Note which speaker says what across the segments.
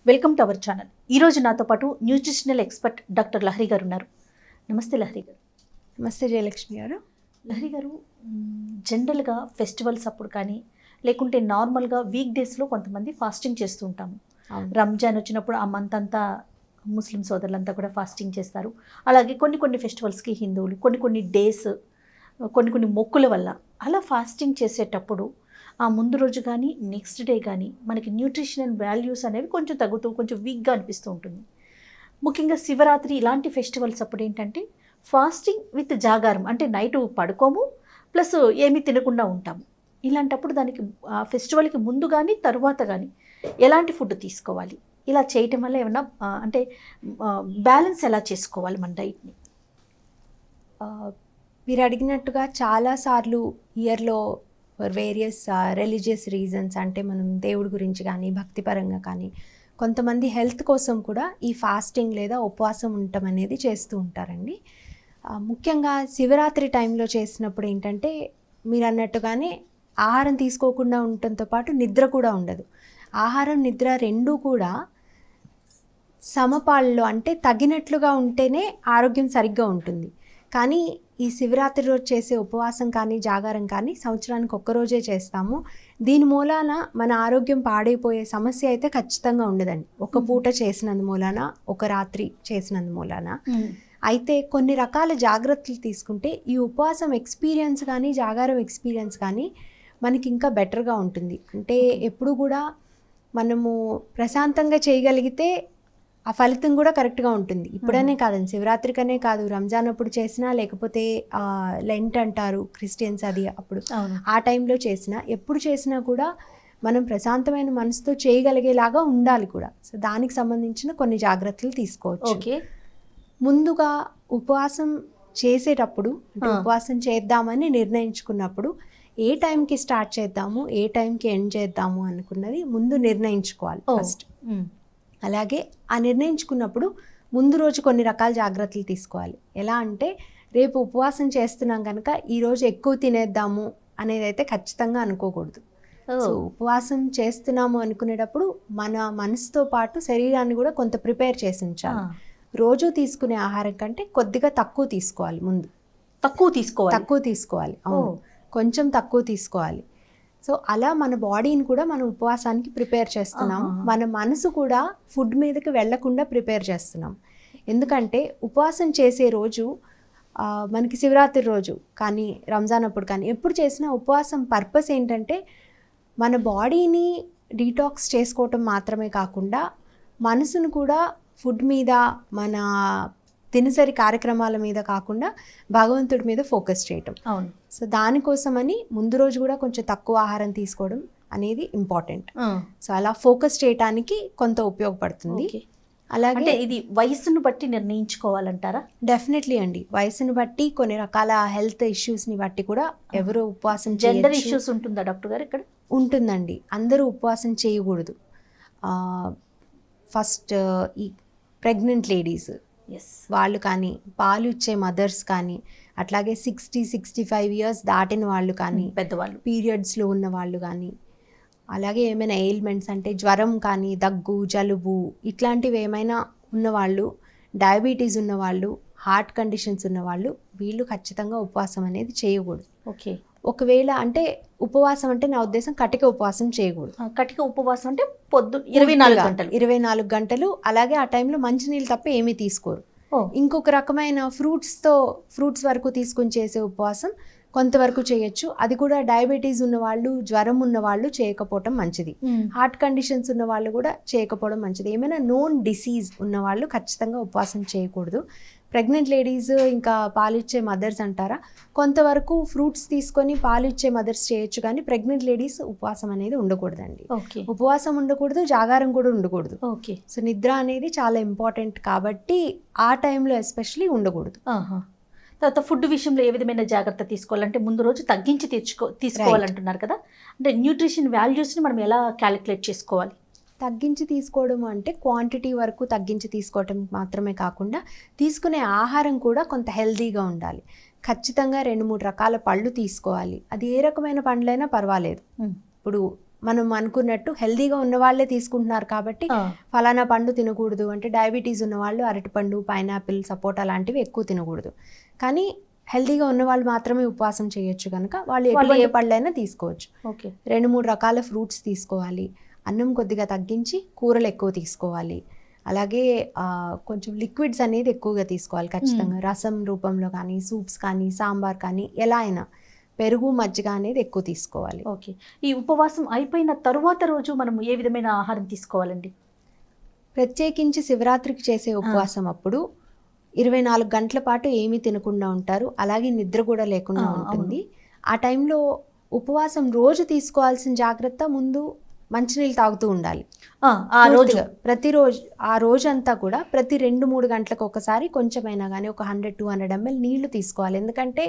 Speaker 1: Welcome to our channel. ఈరోజు నాతో పాటు న్యూట్రిషనల్ ఎక్స్పర్ట్ డాక్టర్ లహరి గారు ఉన్నారు. నమస్తే లహరి గారు.
Speaker 2: నమస్తే జయలక్ష్మి గారు.
Speaker 1: లహరి గారు, జనరల్గా ఫెస్టివల్స్ అప్పుడు కానీ లేకుంటే నార్మల్గా వీక్ డేస్లో కొంతమంది ఫాస్టింగ్ చేస్తూ ఉంటాము. రంజాన్ వచ్చినప్పుడు ఆ మంత్ అంతా ముస్లిం సోదరులంతా కూడా ఫాస్టింగ్ చేస్తారు. అలాగే కొన్ని ఫెస్టివల్స్కి హిందువులు కొన్ని డేస్ కొన్ని మొక్కుల వల్ల అలా ఫాస్టింగ్ చేసేటప్పుడు ఆ ముందు రోజు కానీ నెక్స్ట్ డే కానీ మనకి న్యూట్రిషనల్ వాల్యూస్ అనేవి కొంచెం తగ్గుతూ కొంచెం వీక్గా అనిపిస్తూ ఉంటుంది. ముఖ్యంగా శివరాత్రి ఇలాంటి ఫెస్టివల్స్ అప్పుడు ఏంటంటే ఫాస్టింగ్ విత్ జాగారం, అంటే నైట్ పడుకోము ప్లస్ ఏమీ తినకుండా ఉంటాము. ఇలాంటప్పుడు దానికి ఫెస్టివల్కి ముందు కానీ తర్వాత కానీ ఎలాంటి ఫుడ్ తీసుకోవాలి, ఇలా చేయటం వల్ల ఏమన్నా అంటే బ్యాలెన్స్ ఎలా చేసుకోవాలి మన డైట్ని?
Speaker 2: మీరు అడిగినట్టుగా చాలాసార్లు ఇయర్లో వేరియస్ రిలీజియస్ రీజన్స్, అంటే మనం దేవుడి గురించి కానీ భక్తిపరంగా కానీ కొంతమంది హెల్త్ కోసం కూడా ఈ ఫాస్టింగ్ లేదా ఉపవాసం ఉండటం అనేది చేస్తూ ఉంటారండి. ముఖ్యంగా శివరాత్రి టైంలో చేసినప్పుడు ఏంటంటే మీరు అన్నట్టుగానే ఆహారం తీసుకోకుండా ఉండటంతో పాటు నిద్ర కూడా ఉండదు. ఆహారం నిద్ర రెండూ కూడా సమపాల్లో, అంటే తగినట్లుగా ఉంటేనే ఆరోగ్యం సరిగ్గా ఉంటుంది. కానీ ఈ శివరాత్రి రోజు చేసే ఉపవాసం కానీ జాగారం కానీ సంవత్సరానికి ఒక్కరోజే చేస్తాము. దీని మూలాన మన ఆరోగ్యం పాడైపోయే సమస్య అయితే ఖచ్చితంగా ఉండదండి. ఒక పూట చేసినందు మూలాన, ఒక రాత్రి చేసినందు మూలాన. అయితే కొన్ని రకాల జాగ్రత్తలు తీసుకుంటే ఈ ఉపవాసం ఎక్స్పీరియన్స్ కానీ జాగారం ఎక్స్పీరియన్స్ కానీ మనకి ఇంకా బెటర్గా ఉంటుంది. అంటే ఎప్పుడు కూడా మనము ప్రశాంతంగా చేయగలిగితే ఆ ఫలితం కూడా కరెక్ట్గా ఉంటుంది. ఇప్పుడనే కాదండి, శివరాత్రికనే కాదు, రంజాన్ అప్పుడు చేసినా, లేకపోతే లెంట్ అంటారు క్రిస్టియన్స్, అది అప్పుడు ఆ టైంలో చేసినా, ఎప్పుడు చేసినా కూడా మనం ప్రశాంతమైన మనసుతో చేయగలిగేలాగా ఉండాలి కూడా. సో దానికి సంబంధించిన కొన్ని జాగ్రత్తలు తీసుకోవచ్చు.
Speaker 1: ఓకే,
Speaker 2: ముందుగా ఉపవాసం చేసేటప్పుడు, అంటే ఉపవాసం చేద్దామని నిర్ణయించుకున్నప్పుడు ఏ టైంకి స్టార్ట్ చేద్దాము, ఏ టైంకి ఎండ్ చేద్దాము అనుకున్నది ముందు నిర్ణయించుకోవాలి ఫస్ట్. అలాగే ఆ నిర్ణయించుకున్నప్పుడు ముందు రోజు కొన్ని రకాల జాగ్రత్తలు తీసుకోవాలి. ఎలా అంటే రేపు ఉపవాసం చేస్తున్నాం కనుక ఈరోజు ఎక్కువ తినేద్దాము అనేది అయితే ఖచ్చితంగా అనుకోకూడదు. సో ఉపవాసం చేస్తున్నాము అనుకునేటప్పుడు మన మనసుతో పాటు శరీరాన్ని కూడా కొంత ప్రిపేర్ చేసి ఉంచాలి. రోజు తీసుకునే ఆహారం కంటే కొద్దిగా తక్కువ తీసుకోవాలి. ముందు తక్కువ తీసుకోవాలి. అవును, కొంచెం తక్కువ తీసుకోవాలి. సో అలా మన బాడీని కూడా మనం ఉపవాసానికి ప్రిపేర్ చేస్తున్నాం. మన మనసు కూడా ఫుడ్ మీదకి వెళ్లకుండా ప్రిపేర్ చేస్తున్నాం. ఎందుకంటే ఉపవాసం చేసే రోజు మనకి శివరాత్రి రోజు కానీ రంజాన్ అప్పుడు కానీ ఎప్పుడు చేసినా ఉపవాసం పర్పస్ ఏంటంటే మన బాడీని డీటాక్స్ చేసుకోవటం మాత్రమే కాకుండా మనసును కూడా ఫుడ్ మీద, మన దినసరి కార్యక్రమాల మీద కాకుండా భగవంతుడి మీద ఫోకస్ చేయటం.
Speaker 1: అవును.
Speaker 2: సో దానికోసమని ముందు రోజు కూడా కొంచెం తక్కువ ఆహారం తీసుకోవడం అనేది ఇంపార్టెంట్. సో అలా ఫోకస్ చేయడానికి కొంత ఉపయోగపడుతుంది.
Speaker 1: అలాగే ఇది వయసును బట్టి నిర్ణయించుకోవాలంటారా?
Speaker 2: డెఫినెట్లీ అండి, వయసును బట్టి, కొన్ని రకాల హెల్త్ ఇష్యూస్ని బట్టి కూడా ఎవరు ఉపవాసం
Speaker 1: జెండర్ ఇష్యూస్ ఉంటుందా డాక్టర్ గారు? ఇక్కడ
Speaker 2: ఉంటుందండి. అందరూ ఉపవాసం చేయకూడదు. ఫస్ట్ ఈ ప్రెగ్నెంట్ లేడీస్ వాళ్ళు కానీ, పాలు ఇచ్చే మదర్స్ కానీ, అట్లాగే 60-65 ఇయర్స్ దాటిన వాళ్ళు కానీ,
Speaker 1: పెద్దవాళ్ళు,
Speaker 2: పీరియడ్స్లో ఉన్న వాళ్ళు కానీ, అలాగే ఏమైనా ఎయిల్మెంట్స్ అంటే జ్వరం కానీ, దగ్గు, జలుబు ఇట్లాంటివి ఏమైనా ఉన్నవాళ్ళు, డయాబెటీస్ ఉన్నవాళ్ళు, హార్ట్ కండిషన్స్ ఉన్నవాళ్ళు, వీళ్ళు ఖచ్చితంగా ఉపవాసం అనేది చేయకూడదు.
Speaker 1: ఓకే.
Speaker 2: ఒకవేళ అంటే ఉపవాసం అంటే నా ఉద్దేశం కటిక ఉపవాసం చేయకూడదు.
Speaker 1: కటిక ఉపవాసం అంటే పొద్దు 24
Speaker 2: గంటలు. అలాగే ఆ టైంలో మంచినీళ్ళు తప్ప ఏమీ తీసుకోరు. ఇంకొక రకమైన ఫ్రూట్స్ వరకు తీసుకుని చేసే ఉపవాసం కొంతవరకు చేయొచ్చు. అది కూడా డయాబెటీస్ ఉన్నవాళ్ళు, జ్వరం ఉన్నవాళ్ళు చేయకపోవడం మంచిది. హార్ట్ కండిషన్స్ ఉన్న వాళ్ళు కూడా చేయకపోవడం మంచిది. ఏమైనా నోన్ డిసీజ్ ఉన్నవాళ్ళు ఖచ్చితంగా ఉపవాసం చేయకూడదు. ప్రెగ్నెంట్ లేడీస్, ఇంకా పాలిచ్చే మదర్స్ అంటారా, కొంతవరకు ఫ్రూట్స్ తీసుకొని పాలిచ్చే మదర్స్ చేయొచ్చు, కానీ ప్రెగ్నెంట్ లేడీస్ ఉపవాసం అనేది ఉండకూడదండి. ఉపవాసం ఉండకూడదు, జాగారం కూడా ఉండకూడదు.
Speaker 1: ఓకే.
Speaker 2: సో నిద్ర అనేది చాలా ఇంపార్టెంట్ కాబట్టి ఆ టైంలో ఎస్పెషలీ ఉండకూడదు.
Speaker 1: తర్వాత ఫుడ్ విషయంలో ఏ విధమైన జాగ్రత్త తీసుకోవాలంటే ముందు రోజు తగ్గించి తీసుకోవాలంటున్నారు కదా, అంటే న్యూట్రిషన్ వాల్యూస్ని మనం ఎలా క్యాలిక్యులేట్ చేసుకోవాలి?
Speaker 2: తగ్గించి తీసుకోవడం అంటే క్వాంటిటీ వరకు తగ్గించి తీసుకోవటం మాత్రమే కాకుండా తీసుకునే ఆహారం కూడా కొంత హెల్తీగా ఉండాలి. ఖచ్చితంగా 2-3 రకాల పళ్ళు తీసుకోవాలి. అది ఏ రకమైన పండ్లైనా పర్వాలేదు. ఇప్పుడు మనం అనుకున్నట్టు హెల్దీగా ఉన్న వాళ్ళే తీసుకుంటున్నారు కాబట్టి ఫలానా పండు తినకూడదు అంటే డయాబెటీస్ ఉన్న వాళ్ళు అరటిపండు, పైనాపిల్, సపోటా లాంటివి ఎక్కువ తినకూడదు. కానీ హెల్దీగా ఉన్న వాళ్ళు మాత్రమే ఉపవాసం చేయొచ్చు కనుక వాళ్ళు ఎటువంటి పళ్ళైనా తీసుకోవచ్చు. 2-3 రకాల ఫ్రూట్స్ తీసుకోవాలి. అన్నం కొద్దిగా తగ్గించి కూరలు ఎక్కువ తీసుకోవాలి. అలాగే కొంచెం లిక్విడ్స్ అనేది ఎక్కువగా తీసుకోవాలి ఖచ్చితంగా. రసం రూపంలో కానీ, సూప్స్ కానీ, సాంబార్ కానీ, ఎలా అయినా పెరుగు, మజ్జిగ అనేది ఎక్కువ తీసుకోవాలి.
Speaker 1: ఓకే. ఈ ఉపవాసం అయిపోయిన తరువాత రోజు మనం ఏ విధమైన ఆహారం తీసుకోవాలండి?
Speaker 2: ప్రత్యేకించి శివరాత్రికి చేసే ఉపవాసం అప్పుడు 24 గంటల పాటు ఏమీ తినకుండా ఉంటారు. అలాగే నిద్ర కూడా లేకుండా ఉంటుంది. ఆ టైంలో ఉపవాసం రోజు తీసుకోవాల్సిన జాగ్రత్త, ముందు మంచినీళ్ళు తాగుతూ ఉండాలి. ఆ రోజు ప్రతిరోజు ఆ రోజంతా కూడా ప్రతి 2-3 గంటలకు ఒకసారి కొంచెమైనా కానీ ఒక 100-200 ml నీళ్లు తీసుకోవాలి. ఎందుకంటే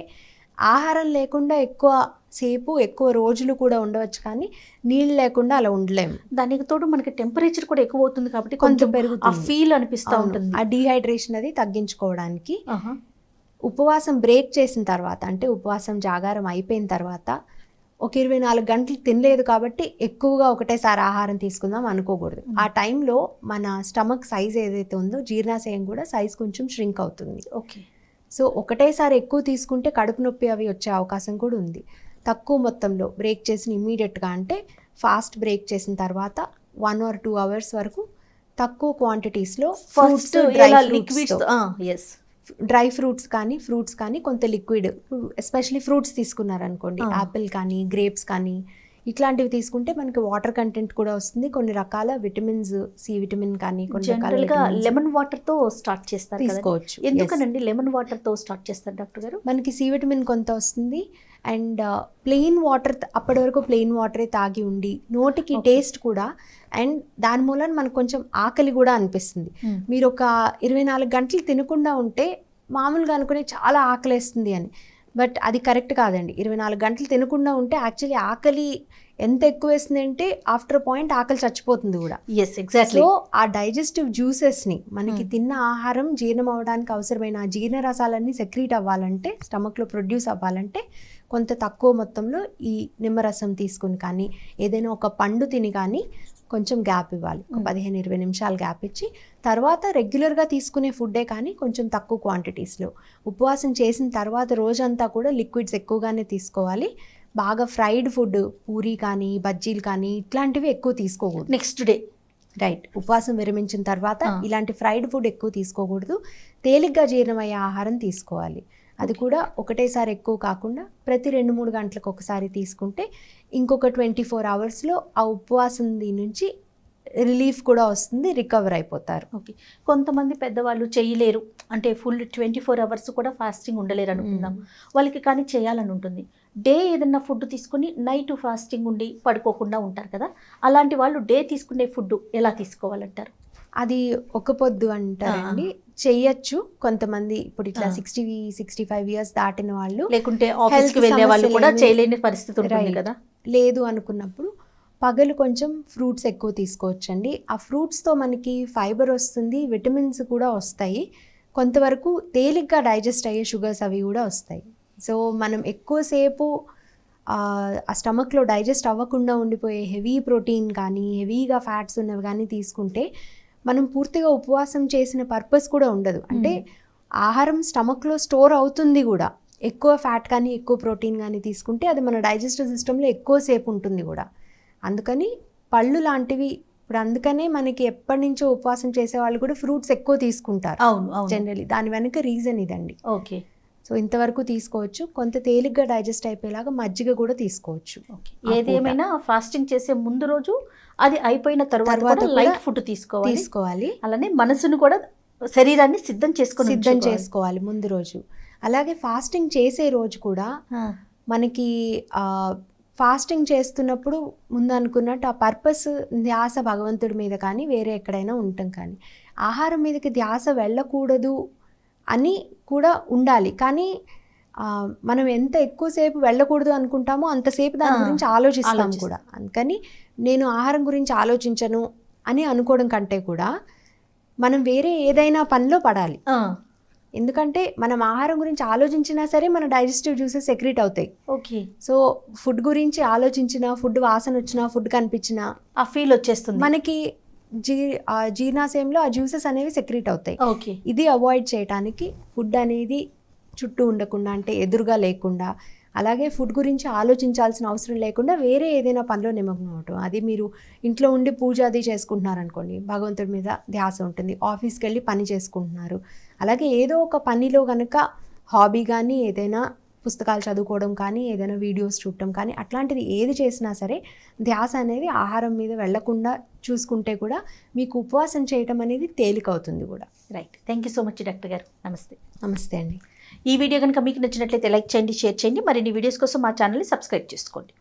Speaker 2: ఆహారం లేకుండా ఎక్కువ సేపు ఎక్కువ రోజులు కూడా ఉండవచ్చు, కానీ నీళ్ళు లేకుండా అలా ఉండలేము.
Speaker 1: దానికి తోడు మనకి టెంపరేచర్ కూడా ఎక్కువ అవుతుంది కాబట్టి
Speaker 2: కొంచెం పెరుగుతుంది,
Speaker 1: ఫీల్ అనిపిస్తూ ఉంటుంది.
Speaker 2: ఆ డీహైడ్రేషన్ అది తగ్గించుకోవడానికి ఉపవాసం బ్రేక్ చేసిన తర్వాత, అంటే ఉపవాసం జాగారం అయిపోయిన తర్వాత ఒక 24 గంటలు తినలేదు కాబట్టి ఎక్కువగా ఒకటేసారి ఆహారం తీసుకుందాం అనుకోకూడదు. ఆ టైంలో మన స్టమక్ సైజ్ ఏదైతే ఉందో జీర్ణాశయం కూడా సైజ్ కొంచెం ష్రింక్ అవుతుంది.
Speaker 1: ఓకే.
Speaker 2: సో ఒకటేసారి ఎక్కువ తీసుకుంటే కడుపు నొప్పి అవి వచ్చే అవకాశం కూడా ఉంది. తక్కువ మొత్తంలో బ్రేక్ చేసిన ఇమ్మీడియట్గా, అంటే ఫాస్ట్ బ్రేక్ చేసిన తర్వాత 1 or 2 hours వరకు తక్కువ క్వాంటిటీస్లో డ్రై ఫ్రూట్స్ కానీ కొంత లిక్విడ్, ఎస్పెషలీ ఫ్రూట్స్ తీసుకున్నారనుకోండి, యాపిల్ కానీ, గ్రేప్స్ కానీ, ఇట్లాంటివి తీసుకుంటే మనకి వాటర్ కంటెంట్ కూడా వస్తుంది. కొన్ని రకాల విటమిన్స్, సి విటమిన్ కానీ, కొన్ని రకాలుగా
Speaker 1: లెమన్ వాటర్ తో స్టార్ట్ చేస్తారు,
Speaker 2: తీసుకోవచ్చు.
Speaker 1: ఎందుకనండి లెమన్ వాటర్ తో స్టార్ట్ చేస్తారు డాక్టర్ గారు?
Speaker 2: మనకి సి విటమిన్ కొంత వస్తుంది. అండ్ ప్లెయిన్ వాటర్, అప్పటి వరకు ప్లెయిన్ వాటరే తాగి ఉండి నోటికి టేస్ట్ కూడా, అండ్ దాని మూలన మనకు కొంచెం ఆకలి కూడా అనిపిస్తుంది. మీరు ఒక 24 గంటలు తినకుండా ఉంటే మామూలుగా అనుకునే చాలా ఆకలేస్తుంది అని, బట్ అది కరెక్ట్ కాదండి. 24 గంటలు తినకుండా ఉంటే యాక్చువల్లీ ఆకలి ఎంత ఎక్కువ వేస్తుంది అంటే ఆఫ్టర్ పాయింట్ ఆకలి చచ్చిపోతుంది కూడా.
Speaker 1: ఎగ్జాక్ట్లీ.
Speaker 2: సో ఆ డైజెస్టివ్ జ్యూసెస్ని, మనకి తిన్న ఆహారం జీర్ణం అవ్వడానికి అవసరమైన ఆ జీర్ణ రసాలన్నీ సెక్రీట్ అవ్వాలంటే, స్టమక్లో ప్రొడ్యూస్ అవ్వాలంటే కొంత తక్కువ మొత్తంలో ఈ నిమ్మరసం తీసుకుని కానీ, ఏదైనా ఒక పండు తిని కానీ కొంచెం గ్యాప్ ఇవ్వాలి. 15-20 నిమిషాలు గ్యాప్ ఇచ్చి తర్వాత రెగ్యులర్గా తీసుకునే ఫుడ్డే కానీ కొంచెం తక్కువ క్వాంటిటీస్లో. ఉపవాసం చేసిన తర్వాత రోజంతా కూడా లిక్విడ్స్ ఎక్కువగానే తీసుకోవాలి. బాగా ఫ్రైడ్ ఫుడ్, పూరీ కానీ, బజ్జీలు కానీ, ఇట్లాంటివి ఎక్కువ తీసుకోకూడదు.
Speaker 1: నెక్స్ట్ డే
Speaker 2: రైట్, ఉపవాసం విరమించిన తర్వాత ఇలాంటి ఫ్రైడ్ ఫుడ్ ఎక్కువ తీసుకోకూడదు. తేలిగ్గా జీర్ణమయ్యే ఆహారం తీసుకోవాలి. అది కూడా ఒకటేసారి ఎక్కువ కాకుండా ప్రతి 2-3 గంటలకు ఒకసారి తీసుకుంటే ఇంకొక 24 hours ఆ ఉపవాసం నుంచి రిలీఫ్ కూడా వస్తుంది, రికవర్ అయిపోతారు.
Speaker 1: ఓకే. కొంతమంది పెద్దవాళ్ళు చేయలేరు, అంటే ఫుల్ 24 hours కూడా ఫాస్టింగ్ ఉండలేరు అనుకుందాం. వాళ్ళకి కానీ చేయాలని ఉంటుంది. డే ఏదన్నా ఫుడ్ తీసుకుని నైట్ ఫాస్టింగ్ ఉండి పడుకోకుండా ఉంటారు కదా, అలాంటి వాళ్ళు డే తీసుకునే ఫుడ్ ఎలా తీసుకోవాలంటారు?
Speaker 2: అది ఒక పొద్దు అంటారండి, చెయ్యొచ్చు. కొంతమంది ఇప్పుడు ఇట్లా 60-65 years దాటిన వాళ్ళు,
Speaker 1: లేకుంటే ఆఫీస్కి వెళ్ళే వాళ్ళు కూడా చేయలేని పరిస్థితి ఉంటుంది కదా,
Speaker 2: లేదు అనుకున్నప్పుడు పగలు కొంచెం ఫ్రూట్స్ ఎక్కువ తీసుకోవచ్చండి. ఆ ఫ్రూట్స్తో మనకి ఫైబర్ వస్తుంది, విటమిన్స్ కూడా వస్తాయి, కొంతవరకు తేలిగ్గా డైజెస్ట్ అయ్యే షుగర్స్ అవి కూడా వస్తాయి. సో మనం ఎక్కువసేపు ఆ స్టమక్లో డైజెస్ట్ అవ్వకుండా ఉండిపోయే హెవీ ప్రోటీన్ కానీ, హెవీగా ఫ్యాట్స్ ఉన్నవి కానీ తీసుకుంటే మనం పూర్తిగా ఉపవాసం చేసిన పర్పస్ కూడా ఉండదు. అంటే ఆహారం స్టమక్లో స్టోర్ అవుతుంది కూడా, ఎక్కువ ఫ్యాట్ కానీ ఎక్కువ ప్రోటీన్ కానీ తీసుకుంటే అది మన డైజెస్టివ్ సిస్టంలో ఎక్కువసేపు ఉంటుంది కూడా. అందుకని పళ్ళు లాంటివి ఇప్పుడు, అందుకనే మనకి ఎప్పటి నుంచో ఉపవాసం చేసే వాళ్ళు కూడా ఫ్రూట్స్ ఎక్కువ తీసుకుంటారు.
Speaker 1: అవును,
Speaker 2: జనరలీ దాని వెనక రీజన్ ఇదండి.
Speaker 1: ఓకే.
Speaker 2: సో ఇంతవరకు తీసుకోవచ్చు. కొంత తేలిగ్గా డైజెస్ట్ అయిపోయేలాగా మజ్జిగ కూడా తీసుకోవచ్చు.
Speaker 1: ఏదేమైనా ఫాస్టింగ్ చేసే ముందు రోజు, అది అయిపోయిన తర్వాత లైట్ ఫుడ్ తీసుకోవాలి. అలానే మనసును కూడా, శరీరాన్ని సిద్ధం చేసుకోవాలి
Speaker 2: ముందు రోజు. అలాగే ఫాస్టింగ్ చేసే రోజు కూడా మనకి ఫాస్టింగ్ చేస్తున్నప్పుడు ముందు అనుకున్నట్టు ఆ పర్పస్, ధ్యాస భగవంతుడి మీద కానీ వేరే ఎక్కడైనా ఉండటం కానీ, ఆహారం మీదకి ధ్యాస వెళ్ళకూడదు అని కూడా ఉండాలి. కానీ మనం ఎంత ఎక్కువసేపు వెళ్ళకూడదు అనుకుంటామో అంతసేపు దాని గురించి ఆలోచిస్తాం కూడా. అందుకని నేను ఆహారం గురించి ఆలోచించను అని అనుకోవడం కంటే కూడా మనం వేరే ఏదైనా పనిలో పడాలి. ఎందుకంటే మనం ఆహారం గురించి ఆలోచించినా సరే మన డైజెస్టివ్ జ్యూసెస్ సెక్రీట్ అవుతాయి.
Speaker 1: ఓకే.
Speaker 2: సో ఫుడ్ గురించి ఆలోచించినా, ఫుడ్ వాసన వచ్చినా, ఫుడ్ కనిపించినా
Speaker 1: ఆ ఫీల్ వచ్చేస్తుంది
Speaker 2: మనకి జీర్ణాశయంలో ఆ జ్యూసెస్ అనేవి సెక్రీట్ అవుతాయి.
Speaker 1: ఓకే.
Speaker 2: ఇది అవాయిడ్ చేయడానికి ఫుడ్ అనేది చుట్టూ ఉండకుండా, అంటే ఎదురుగా లేకుండా, అలాగే ఫుడ్ గురించి ఆలోచించాల్సిన అవసరం లేకుండా వేరే ఏదైనా పనిలో నిమగ్నం అవటం. అది మీరు ఇంట్లో ఉండి పూజ అది చేసుకుంటున్నారనుకోండి, భగవంతుడి మీద ధ్యాస ఉంటుంది. ఆఫీస్కి వెళ్ళి పని చేసుకుంటున్నారు, అలాగే ఏదో ఒక పనిలో కనుక హాబీ కానీ, ఏదైనా పుస్తకాలు చదువుకోవడం కానీ, ఏదైనా వీడియోస్ చూడటం కానీ, అట్లాంటిది ఏది చేసినా సరే ధ్యాస అనేది ఆహారం మీద వెళ్లకుండా చూసుకుంటే కూడా మీకు ఉపవాసం చేయటం అనేది తేలికవుతుంది కూడా.
Speaker 1: Right. Thank you so much doctor గారు. నమస్తే.
Speaker 2: నమస్తే అండి.
Speaker 1: ఈ వీడియో కనుక మీకు నచ్చినట్లయితే లైక్ చేయండి, షేర్ చేయండి. మరిన్ని వీడియోస్ కోసం మా ఛానల్ని సబ్స్క్రైబ్ చేసుకోండి.